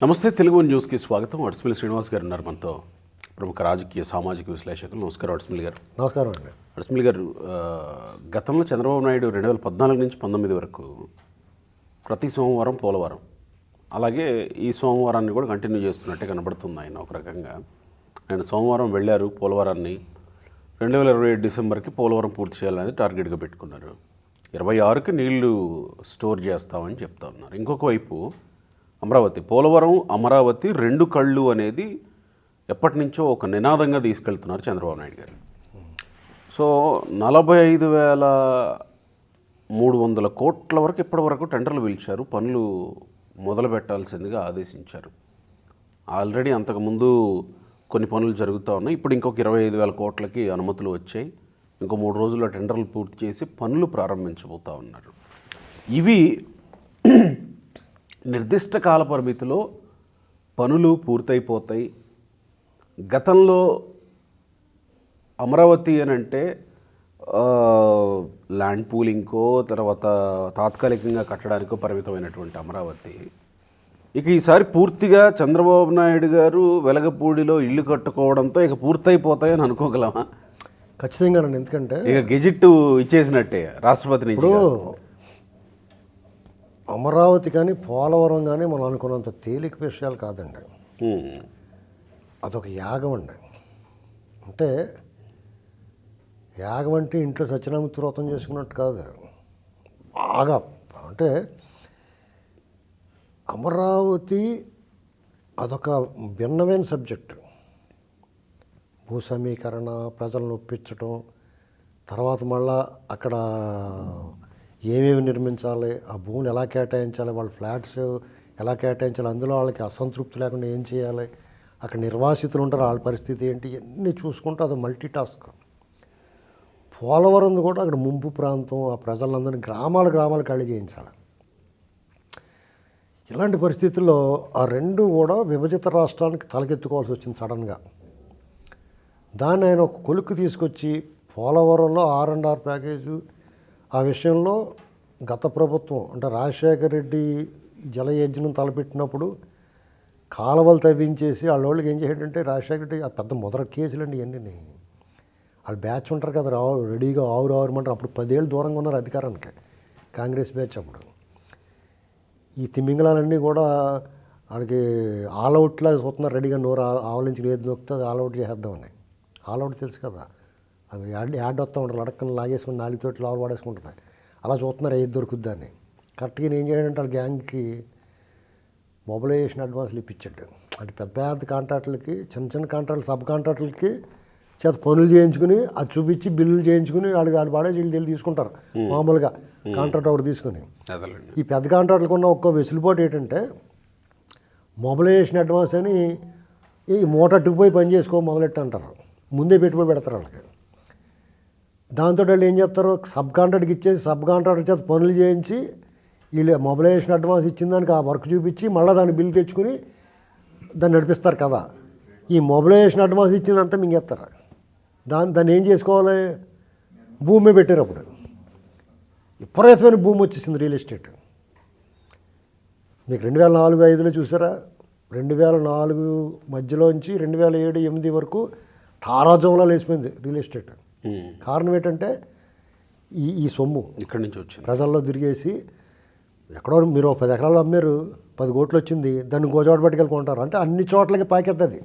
నమస్తే తెలుగు న్యూస్కి స్వాగతం. అడ్స్మిల్ శ్రీనివాస్ గారు ఉన్నారు మనతో, ప్రముఖ రాజకీయ సామాజిక విశ్లేషకులు. నమస్కారం అడ్స్మిల్ గారు. నమస్కారం అండి. అడ్స్మిల్ గారు, గతంలో చంద్రబాబు నాయుడు 2014 నుంచి 19 వరకు ప్రతి సోమవారం పోలవరం, అలాగే ఈ సోమవారాన్ని కూడా కంటిన్యూ చేస్తున్నట్టే కనబడుతుంది. ఆయన ఒక రకంగా ఆయన సోమవారం వెళ్ళారు పోలవరాన్ని. 2027 డిసెంబర్కి పోలవరం పూర్తి చేయాలనేది టార్గెట్గా పెట్టుకున్నారు. 26కి నీళ్లు స్టోర్ చేస్తామని చెప్తా ఉన్నారు. ఇంకొక వైపు అమరావతి, పోలవరం అమరావతి రెండు కళ్ళు అనేది ఎప్పటి నుంచో ఒక నినాదంగా తీసుకెళ్తున్నారు చంద్రబాబు నాయుడు గారు. సో 45,300 కోట్ల వరకు ఇప్పటి వరకు టెండర్లు పిలిచారు, పనులు మొదలు పెట్టాల్సిందిగా ఆదేశించారు. ఆల్రెడీ అంతకుముందు కొన్ని పనులు జరుగుతూ ఉన్నాయి. ఇప్పుడు ఇంకొక 25,000 కోట్లకి అనుమతులు వచ్చాయి. ఇంకో 3 రోజుల్లో టెండర్లు పూర్తి చేసి పనులు ప్రారంభించబోతూ ఉన్నారు. ఇవి నిర్దిష్ట కాల పరిమితిలో పనులు పూర్తయిపోతాయి. గతంలో అమరావతి అని అంటే ల్యాండ్ పూలింగ్కో తర్వాత తాత్కాలికంగా కట్టడానికో పరిమితమైనటువంటి అమరావతి ఇక ఈసారి పూర్తిగా చంద్రబాబు నాయుడు గారు వెలగపూడిలో ఇల్లు కట్టుకోవడంతో ఇక పూర్తయిపోతాయని అనుకోగలమా? ఖచ్చితంగానండి. ఎందుకంటే ఇక గెజిట్ ఇచ్చేసినట్టే రాష్ట్రపతి నుంచి. అమరావతి కానీ పోలవరం కానీ మనం అనుకున్నంత తేలిక విషయాలు కాదండి. అదొక యాగం అండి. అంటే యాగం అంటే ఇంట్లో సత్యనారాయణ వ్రతం చేసుకున్నట్టు కాదు. బాగా అంటే అమరావతి అదొక భిన్నమైన సబ్జెక్టు. భూ సమీకరణ, ప్రజలను ఒప్పించడం, తర్వాత మళ్ళా అక్కడ ఏమేమి నిర్మించాలి, ఆ భూములు ఎలా కేటాయించాలి, వాళ్ళ ఫ్లాట్స్ ఎలా కేటాయించాలి, అందులో వాళ్ళకి అసంతృప్తి లేకుండా ఏం చేయాలి, అక్కడ నిర్వాసితులు ఉంటారు వాళ్ళ పరిస్థితి ఏంటి, ఇవన్నీ చూసుకుంటూ అది మల్టీ టాస్క్. పోలవరం కూడా అక్కడ ముంపు ప్రాంతం, ఆ ప్రజలందరినీ గ్రామాలు ఖాళీ చేయించాలి. ఇలాంటి పరిస్థితుల్లో ఆ రెండు కూడా విభజిత రాష్ట్రానికి తలకెత్తుకోవాల్సి వచ్చింది సడన్గా. దాన్ని ఆయన ఒక కొలుక్కు తీసుకొచ్చి పోలవరంలో R&R ప్యాకేజు, ఆ విషయంలో గత ప్రభుత్వం అంటే రాజశేఖర రెడ్డి జలయజ్ఞం తలపెట్టినప్పుడు కాలువలు తవ్వించేసి వాళ్ళకి ఏం చేయాడంటే రాజశేఖర రెడ్డి ఆ పెద్ద మొదటి కేసులు అండి ఇవన్నీ. వాళ్ళు బ్యాచ్ ఉంటారు కదా, రెడీగా ఆవురమంటారు. అప్పుడు 10 ఏళ్ళు దూరంగా ఉన్నారు అధికారానికి కాంగ్రెస్ బ్యాచ్. అప్పుడు ఈ తిమింగళాలన్నీ కూడా వాళ్ళకి ఆల్అవుట్లా చూస్తున్నారు, రెడీగా నోరు ఆవలించి ఏది నొక్కితే అది ఆల్అవుట్ చేసేద్దామని. ఆల్అవుట్ తెలుసు కదా, అవి యాడ్ వస్తూ ఉంటారు, లడక్కని లాగేసుకుని 4 తోటి లావులు పడేసుకుంటుంది. అలా చూస్తున్నారు ఏది దొరుకుద్దని. కరెక్ట్గా ఏం చేయాడంటే వాళ్ళ గ్యాంగ్కి మొబిలైజేషన్ అడ్వాన్స్లు ఇప్పించాడు. అంటే పెద్ద పెద్ద కాంట్రాక్టులకి, చిన్న కాంట్రాక్టులు, సబ్ కాంట్రాక్టులకి చేత పనులు చేయించుకుని అది చూపించి బిల్లులు చేయించుకుని వాళ్ళు పాడే వీళ్ళు తీసుకుంటారు మామూలుగా కాంట్రాక్ట్ ఒకటి తీసుకుని. ఈ పెద్ద కాంట్రాక్టులకు ఉన్న ఒక్క వెసులుబాటు ఏంటంటే మొబిలైజేషన్ అడ్వాన్స్ అని ఈ మూటట్టుకుపోయి పని చేసుకో మొదలెట్టు అంటారు, ముందే పెట్టుబడి పెడతారు వాళ్ళకి. దాంతో వాళ్ళు ఏం చేస్తారు, సబ్ కాంట్రాక్ట్కి ఇచ్చేసి సబ్ కాంట్రాక్టర్ చేత పనులు చేయించి వీళ్ళు మొబిలైజేషన్ అడ్వాన్స్ ఇచ్చిన దానికి ఆ వర్క్ చూపించి మళ్ళీ దాన్ని బిల్లు తెచ్చుకుని దాన్ని నడిపిస్తారు కదా. ఈ మొబిలైజేషన్ అడ్వాన్స్ ఇచ్చిందంతా మింగేస్తారు. దాన్ని ఏం చేసుకోవాలి, భూమి పెట్టారు. అప్పుడు విపరీతమైన భూమి వచ్చేసింది రియల్ ఎస్టేట్. మీకు 2004-05లో చూసారా, 2004 మధ్యలోంచి 2007-08 వరకు తారాజంలా లేచిపోయింది రియల్ ఎస్టేట్. కారణం ఏంటంటే ఈ సొమ్ము ఇక్కడి నుంచి వచ్చింది, ప్రజల్లో తిరిగేసి. ఎక్కడో మీరు 10 ఎకరాలు అమ్మారు, 10 కోట్లు వచ్చింది, దాన్ని ఇంకో చోట పట్టుకెళ్ళుకుంటారు. అంటే అన్ని చోట్లకి పాకెత్తది.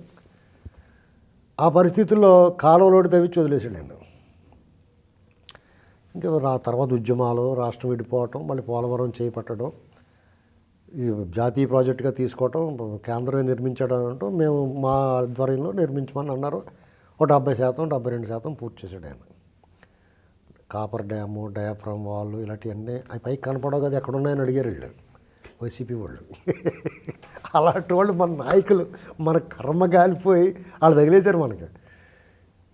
ఆ పరిస్థితుల్లో కాలువలోడి తవ్వించి వదిలేసాడు నేను. ఇంకా తర్వాత ఉద్యమాలు, రాష్ట్రం విడిపోవటం, మళ్ళీ పోలవరం చేపట్టడం, ఈ జాతీయ ప్రాజెక్టుగా తీసుకోవటం, కేంద్రం నిర్మించడం అంటూ మేము మా ఆధ్వర్యంలో నిర్మించమని అన్నారు. 70%, 72% పూర్తి చేశాడు ఆయన. కాపర్ డ్యాము, డయాఫ్రమ్ వాల్ ఇలాంటివన్నీ అవి పైకి కనపడవు కదా, ఎక్కడున్నాయని అడిగారు వీళ్ళు వైసీపీ వాళ్ళు. అలాంటి వాళ్ళు మన నాయకులు మన కర్మ గాలిపోయి వాళ్ళు తగిలేశారు మనకి.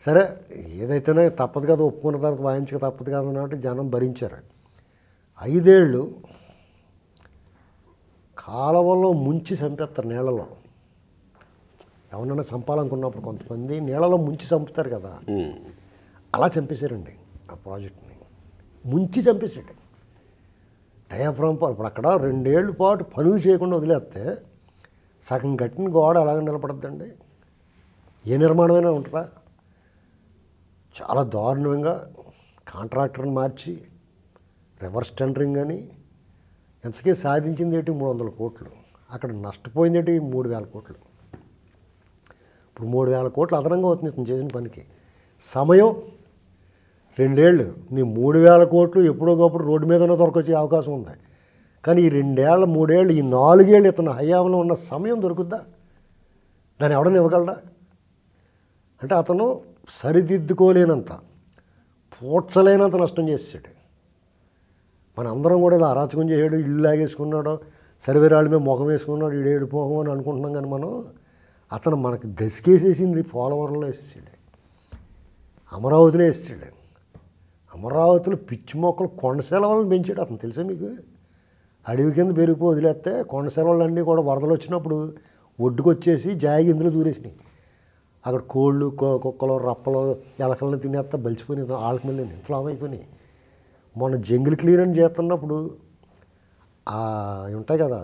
సరే ఏదైతేనే తప్పదు కదా, ఒప్పుకున్న తర్వాత వాయించక తప్పదు కదా అన్నట్టు జనం భరించారు. 5 ఏళ్ళు కాలువలో ముంచి చంపేస్తారు నీళ్ళలో. ఎవరన్నా చంపాలనుకున్నప్పుడు కొంతమంది నీళ్ళలో ముంచి చంపుతారు కదా, అలా చంపేశారండి ఆ ప్రాజెక్ట్ని. ముంచి చంపేశాడు. డయాఫ్రామ్ ఇప్పుడు అక్కడ 2 ఏళ్ళ పాటు పనులు చేయకుండా వదిలేస్తే సగం కట్టిన గోడ ఎలాగ నిలబడద్దండి? ఏ నిర్మాణమైనా ఉంటుందా? చాలా దారుణంగా కాంట్రాక్టర్ని మార్చి రివర్స్ టెండరింగ్ అని ఎంతకీ సాధించింది ఏంటి 300 కోట్లు, అక్కడ నష్టపోయింది ఏంటి 3000 కోట్లు. ఇప్పుడు 3000 కోట్లు అదనంగా అవుతుంది ఇతను చేసిన పనికి. సమయం 2 ఏళ్ళు. నీ 3000 కోట్లు ఎప్పుడోకప్పుడు రోడ్డు మీదనే దొరకొచ్చే అవకాశం ఉంది. కానీ ఈ 2 ఏళ్ళు 3 ఏళ్ళు ఈ 4 ఏళ్ళు ఇతను హయాంలో ఉన్న సమయం దొరుకుద్దా? దాన్ని ఎవడన్నా ఇవ్వగలడా? అంటే అతను సరిదిద్దుకోలేనంత, పూడ్చలేనంత నష్టం చేసాడు. మన అందరం కూడా ఇలా అరాచకం చేసాడు, ఇల్లు లాగేసుకున్నాడు, సర్వేరాళ్ళ మీద ముఖం వేసుకున్నాడు, ఈడేడు మొహం అని అనుకుంటున్నాం. కానీ మనం అతను మనకు గసికేసేసింది పోలవరంలో వేసేసాడు, అమరావతిలో వేసేసాడు. అమరావతిలో పిచ్చి మొక్కలు కొండ సెలవులను పెంచాడు అతను. తెలుసా మీకు? అడవి కింద పెరిగిపో వదిలేస్తే కొండ సెలవులన్నీ కూడా వరదలు వచ్చినప్పుడు ఒడ్డుకొచ్చేసి జాయిగా ఇందులో దూరేసినాయి. అక్కడ కోళ్ళు, కుక్కలు, రప్పలు, ఎలకలను తినేస్తా బలిచిపోయినాయి. వాళ్ళకి మళ్ళీ ఇంతలో అయిపోయినాయి. మొన్న జంగిల్ క్లీన్ చేస్తున్నప్పుడు ఉంటాయి కదా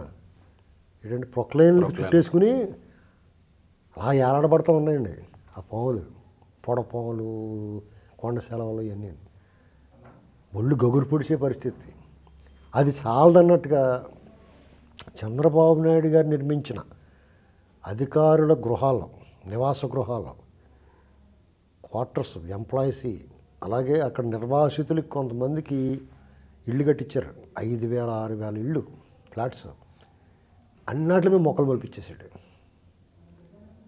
ఏంటంటే ప్రొక్లైన్లు చుట్టేసుకుని అలా ఏలాడబడుతూ ఉన్నాయండి ఆ పాములు, పొడపాములు, కొండ సెలవులు ఇవన్నీ. ఒళ్ళు గగురు పొడిచే పరిస్థితి. అది చాలదన్నట్టుగా చంద్రబాబు నాయుడు గారు నిర్మించిన అధికారుల గృహాలు, నివాస గృహాలు, క్వార్టర్స్, ఎంప్లాయీస్, అలాగే అక్కడ నిర్వాసితులకి కొంతమందికి ఇళ్ళు కట్టించారు. 5,000, 6,000 ఇళ్ళు, ఫ్లాట్స్. అన్నిటి మీద మొక్కలు మొలిపించేసాడు.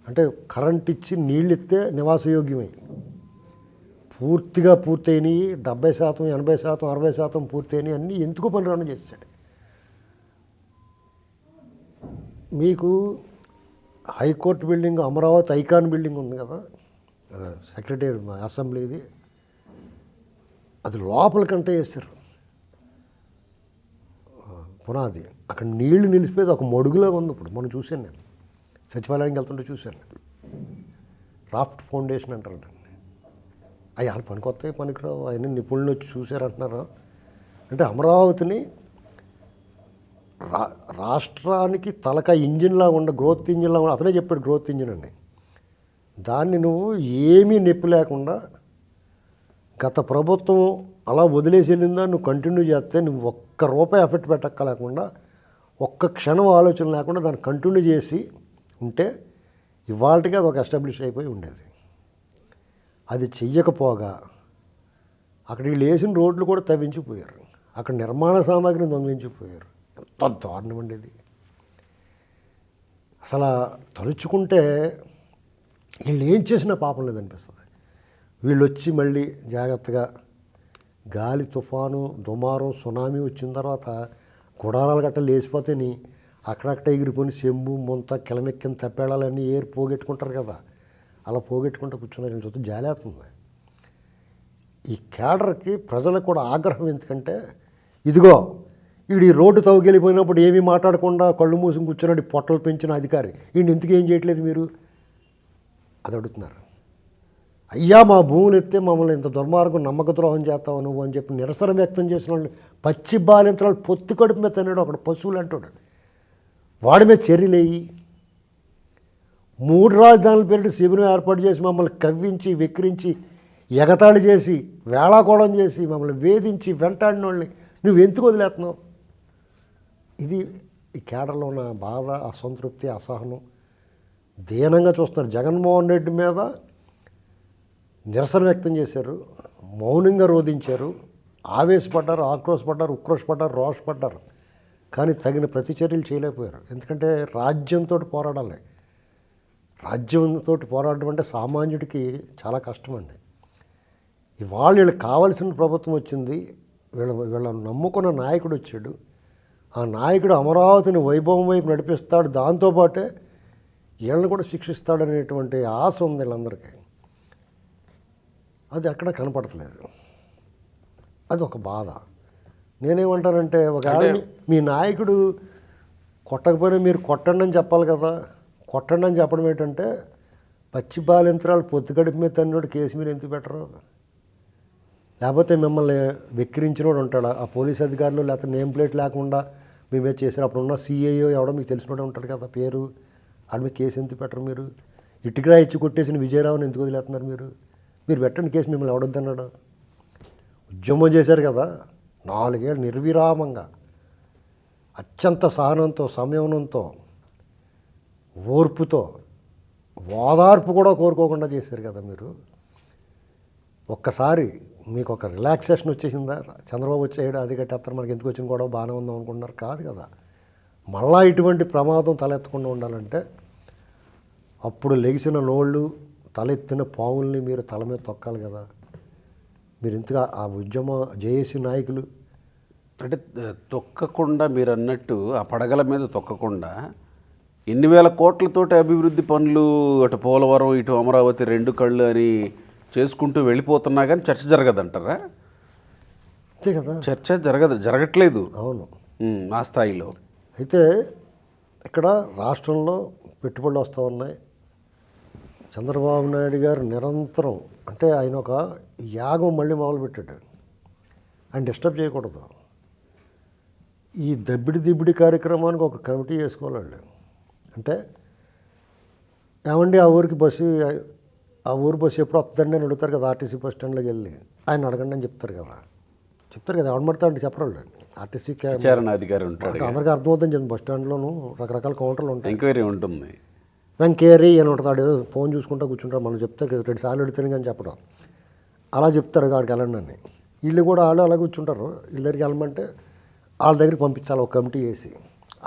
అంటే కరెంట్ ఇచ్చి నీళ్ళు ఇస్తే నివాసయోగ్యమై పూర్తిగా పూర్తయినాయి. 70%, 80%, 60% పూర్తయినాయి. అన్నీ ఎందుకు పనిరాను చేశాడు. మీకు high court building, Amaravati icon building ఉంది కదా, సెక్రటరీ అసెంబ్లీది, అది లోపలికంటే వేస్తారు పునాది. అక్కడ నీళ్లు నిలిచిపోయేది ఒక మడుగులాగా ఉంది. ఇప్పుడు మనం చూశాను, నేను సచివాలయానికి వెళ్తుంటే చూశాను. రాఫ్ట్ ఫౌండేషన్ అంటారండి. అవి వాళ్ళ పనికి వస్తాయి, పనికిరావు, అవన్నీ నిపుణులు వచ్చి చూశారంటున్నారు. అంటే అమరావతిని రాష్ట్రానికి తలక ఇంజిన్లా ఉండ, గ్రోత్ ఇంజిన్లా ఉండ, అతనే చెప్పాడు గ్రోత్ ఇంజిన్ అని. దాన్ని నువ్వు ఏమీ నొప్పి లేకుండా గత ప్రభుత్వం అలా వదిలేసి వెళ్ళిందా నువ్వు కంటిన్యూ చేస్తే, నువ్వు ఒక్క రూపాయి ఎఫెక్ట్ పెట్టక్కలేకుండా, ఒక్క క్షణం ఆలోచన లేకుండా దాన్ని కంటిన్యూ చేసి ఉంటే ఇవాళకి అది ఒక ఎస్టాబ్లిష్ అయిపోయి ఉండేది. అది చెయ్యకపోగా అక్కడ వీళ్ళు వేసిన రోడ్లు కూడా తవ్వించిపోయారు, అక్కడ నిర్మాణ సామాగ్రిని దొంగిలించిపోయారు. ఎంత దారుణం ఉండేది అసలు. తలుచుకుంటే వీళ్ళు ఏం చేసినా పాపం లేదనిపిస్తుంది. వీళ్ళు వచ్చి మళ్ళీ జాగ్రత్తగా గాలి, తుఫాను, దుమారం, సునామీ వచ్చిన తర్వాత గుడారాలు గట్ట లేచిపోతేని అక్కడక్కడ ఎగిరిపోయి చెంబు, ముంత, కిలమెక్కిన తప్పేళాలన్నీ ఏరు పోగొట్టుకుంటారు కదా, అలా పోగొట్టుకుంటూ కూర్చున్నారు. వీళ్ళు చూస్తే జాలేస్తుంది. ఈ కేడర్కి ప్రజలకు కూడా ఆగ్రహం. ఎందుకంటే ఇదిగో వీడు ఈ రోడ్డు తవ్వుకెళ్ళిపోయినప్పుడు ఏమీ మాట్లాడకుండా కళ్ళు మూసుకు కూర్చున్నాడు పొట్టలు పెంచిన అధికారి, వీడిని ఎందుకు ఏం చేయట్లేదు మీరు అది అడుగుతున్నారు. అయ్యా మా భూములు ఎత్తే మమ్మల్ని ఇంత దుర్మార్గం, నమ్మక ద్రోహం చేస్తావు నువ్వు అని చెప్పి నిరసన వ్యక్తం చేసిన వాళ్ళు పచ్చి బాలింతరాలు పొత్తి కడుపు మీద తిన్నాడు అక్కడ పశువులు అంటాడు. వాడి మీద చర్యలేయి. 3 రాజధానుల పేరిట శిబిరం ఏర్పాటు చేసి మమ్మల్ని కవ్వించి, వెక్కిరించి, ఎగతాళి చేసి, వేళాకోళం చేసి, మమ్మల్ని వేధించి వెంటాడిన వాళ్ళని నువ్వు ఎందుకు వదిలేస్తున్నావు? ఇది ఈ కేడర్లో ఉన్న బాధ, అసంతృప్తి, అసహనం. దీనంగా చూస్తున్నారు. జగన్మోహన్ రెడ్డి మీద నిరసన వ్యక్తం చేశారు, మౌనంగా రోధించారు, ఆవేశపడ్డారు, ఆక్రోశపడ్డారు, ఉక్రోషపడ్డారు, రోషపడ్డారు. కానీ తగిన ప్రతిచర్యలు చేయలేకపోయారు. ఎందుకంటే రాజ్యంతో పోరాడాలి. రాజ్యంతో పోరాడడం అంటే సామాన్యుడికి చాలా కష్టమండి. ఇవాళ వీళ్ళకి కావాల్సిన ప్రభుత్వం వచ్చింది, వీళ్ళని నమ్ముకున్న నాయకుడు వచ్చాడు. ఆ నాయకుడు అమరావతిని వైభవం వైపు నడిపిస్తాడు, దాంతోపాటే వీళ్ళని కూడా శిక్షిస్తాడనేటువంటి ఆశ ఉంది వీళ్ళందరికీ. అది ఎక్కడ కనపడట్లేదు. అది ఒక బాధ. నేనేమంటానంటే, ఒకవేళ మీ నాయకుడు కొట్టకపోయినా మీరు కొట్టండి అని చెప్పాలి కదా. కొట్టండి అని చెప్పడం ఏంటంటే, పచ్చి బాలింతరాలు పొత్తుగడిపి మీద తన్నోడు కేసు మీరు ఎందుకు పెట్టరు? లేకపోతే మిమ్మల్ని వెక్కిరించినోడు ఉంటాడా ఆ పోలీస్ అధికారులు, లేకపోతే నేమ్ ప్లేట్ లేకుండా మీ మీద చేశారు. అప్పుడు ఉన్న సిఐఓ ఎవడో మీకు తెలిసినోడే ఉంటాడు కదా పేరు, ఆడ మీద కేసు ఎందుకు పెట్టరు మీరు? ఇటుకరా ఇచ్చి కొట్టేసిన విజయరావుని ఎందుకు వదిలేస్తున్నారు మీరు పెట్టండి కేసు, మిమ్మల్ని ఎవడొద్దన్నాడు? ఉద్యమం చేశారు కదా 4 ఏళ్ళు నిర్విరామంగా, అత్యంత సహనంతో, సంయమనంతో, ఓర్పుతో, ఓదార్పు కూడా కోరుకోకుండా చేశారు కదా మీరు. ఒక్కసారి మీకు ఒక రిలాక్సేషన్ వచ్చేసిందా? చంద్రబాబు వచ్చేయడం అది కట్టేస్తారు, మనకి ఎందుకు వచ్చిన గొడవ బాగానే ఉందాం అనుకుంటున్నారు? కాదు కదా. మళ్ళా ఇటువంటి ప్రమాదం తలెత్తకుండా ఉండాలంటే అప్పుడు లెగిసిన నోళ్ళు, తలెత్తిన పావుల్ని మీరు తల మీద తొక్కాలి కదా. మీరు ఇంతగా ఆ ఉద్యమ జేఏసీ నాయకులు అంటే తొక్కకుండా మీరు అన్నట్టు ఆ పడగల మీద తొక్కకుండా ఎన్ని వేల కోట్లతోటి అభివృద్ధి పనులు అటు పోలవరం ఇటు అమరావతి 2 కళ్ళు అని చేసుకుంటూ వెళ్ళిపోతున్నా కానీ చర్చ జరగదంటారా? అంతే కదా. చర్చ జరగట్లేదు. అవును. ఆ స్థాయిలో అయితే ఇక్కడ రాష్ట్రంలో పెట్టుబడులు వస్తూ ఉన్నాయి. చంద్రబాబు నాయుడు గారు నిరంతరం, అంటే ఆయన ఒక యాగం మళ్ళీ మొదలుపెట్టాడు. ఆయన డిస్టర్బ్ చేయకూడదు. ఈ దబ్బిడి కార్యక్రమానికి ఒక కమిటీ చేసుకోవాలి వాళ్ళు. అంటే ఏమండి ఆ ఊరు బస్సు ఎప్పుడు వస్తుందండి అని అడుగుతారు కదా. ఆర్టీసీ బస్ స్టాండ్లోకి వెళ్ళి ఆయన అడగండి అని చెప్తారు కదా. ఎవడు పడతా అంటే చెప్పరు వాళ్ళు. ఆర్టీసీ విచారణ అధికారి ఉంటాడు, అందరికీ అర్థమవుతుంది చెప్పి బస్ స్టాండ్లోనూ రకరకాల కౌంటర్లు ఉంటాయి. ఎంక్వైరీ ఉంటుంది. వెంకేరీ అని ఉంటాడు, ఏదో ఫోన్ చూసుకుంటూ కూర్చుంటారు. మనం చెప్తే 2 సార్లు అడిగితేనే కానీ చెప్పడం, అలా చెప్తారు కాడికి వెళ్ళండి అని. వీళ్ళు కూడా వాళ్ళు అలా కూర్చుంటారు. వీళ్ళ దగ్గరికి వెళ్ళమంటే వాళ్ళ దగ్గరికి పంపించాలి ఒక కమిటీ వేసి.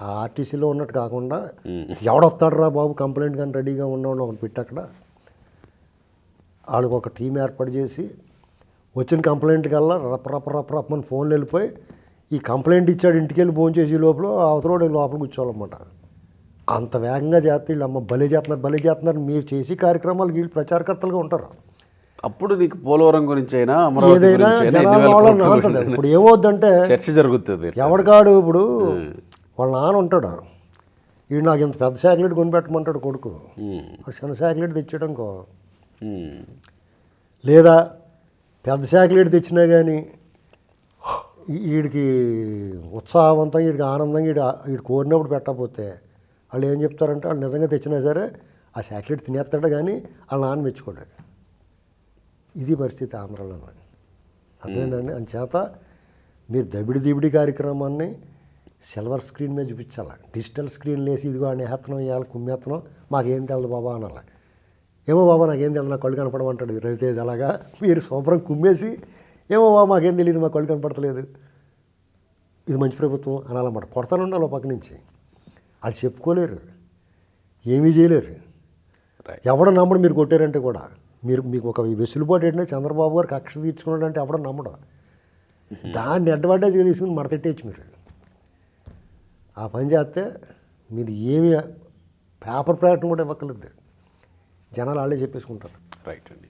ఆ ఆర్టీసీలో ఉన్నట్టు కాకుండా ఎవడొస్తాడు రా బాబు కంప్లైంట్ కానీ రెడీగా ఉన్నవాడు ఒకటి పెట్టి అక్కడ వాళ్ళకి ఒక టీం ఏర్పాటు చేసి వచ్చిన కంప్లైంట్ కల్లా రప్పమని ఫోన్లు వెళ్ళిపోయి ఈ కంప్లైంట్ ఇచ్చాడు ఇంటికి వెళ్ళి ఫోన్ చేసి లోపల అవతల లోపల కూర్చోవాలన్నమాట. అంత వేగంగా చేస్తే వీళ్ళు అమ్మ భలే చేస్తున్నారు. మీరు చేసి కార్యక్రమాలు వీళ్ళు ప్రచారకర్తలుగా ఉంటారు. అప్పుడు నీకు పోలవరం గురించి అయినా అమరావతి ఏదైనా గురించి అయినా జనాల నాంతది. ఇప్పుడు ఏమవుద్దంటే చర్చ జరుగుతుంది. ఎవడికాడు ఇప్పుడు వాళ్ళ నాన్న ఉంటాడు, వీడు నాకు ఇంత పెద్ద శాఖలెట్ కొనిపెట్టమంటాడు కొడుకు, చిన్న శాఖలెట్ తెచ్చాడనుకో, లేదా పెద్ద శాఖలెట్ తెచ్చినా కానీ వీడికి ఉత్సాహవంతంగా, వీడికి ఆనందంగా వీడు కోరినప్పుడు పెట్టకపోతే వాళ్ళు ఏం చెప్తారంటే వాళ్ళు నిజంగా తెచ్చినా సరే ఆ చాక్లెట్ తినేస్తాడు కానీ వాళ్ళ నాన్న మెచ్చుకోడు. ఇది పరిస్థితి ఆంధ్రాలో. అర్థమైందండి. అందుచేత మీరు దబిడి కార్యక్రమాన్ని సిల్వర్ స్క్రీన్ మీద చూపించాలి. డిజిటల్ స్క్రీన్ వేసి ఇదిగో అని హెత్తనం వేయాలి, కుమ్మేత్తనం, మాకేం తెలదు బాబా అనాలి. ఏమో బాబా నాకేం తెలియదు, నా కళ్ళు కనపడమంటాడు రవితేజ్. అలాగా మీరు శుభ్రం కుమ్మేసి ఏమో బాబా మాకేం తెలియదు, మా కళ్ళు కనపడతలేదు, ఇది మంచి ప్రభుత్వం అనాలన్నమాట. కొడతాను ఉండాలి పక్క నుంచి. వాళ్ళు చెప్పుకోలేరు, ఏమీ చేయలేరు. ఎవడో నమ్మడు మీరు కొట్టారంటే కూడా. మీకు ఒక వెసులుబాటు ఏంటంటే చంద్రబాబు గారు కక్ష తీర్చుకున్నాడు అంటే ఎవడో నమ్మడు. దాన్ని అడ్వాంటేజ్గా తీసుకుని మడతెట్టేయచ్చు మీరు. ఆ పని చేస్తే మీరు ఏమి పేపర్ ప్రకటన కూడా ఇవ్వక్కర్లేదు, జనాలు వాళ్ళే చెప్పేసుకుంటారు. రైట్ అండి.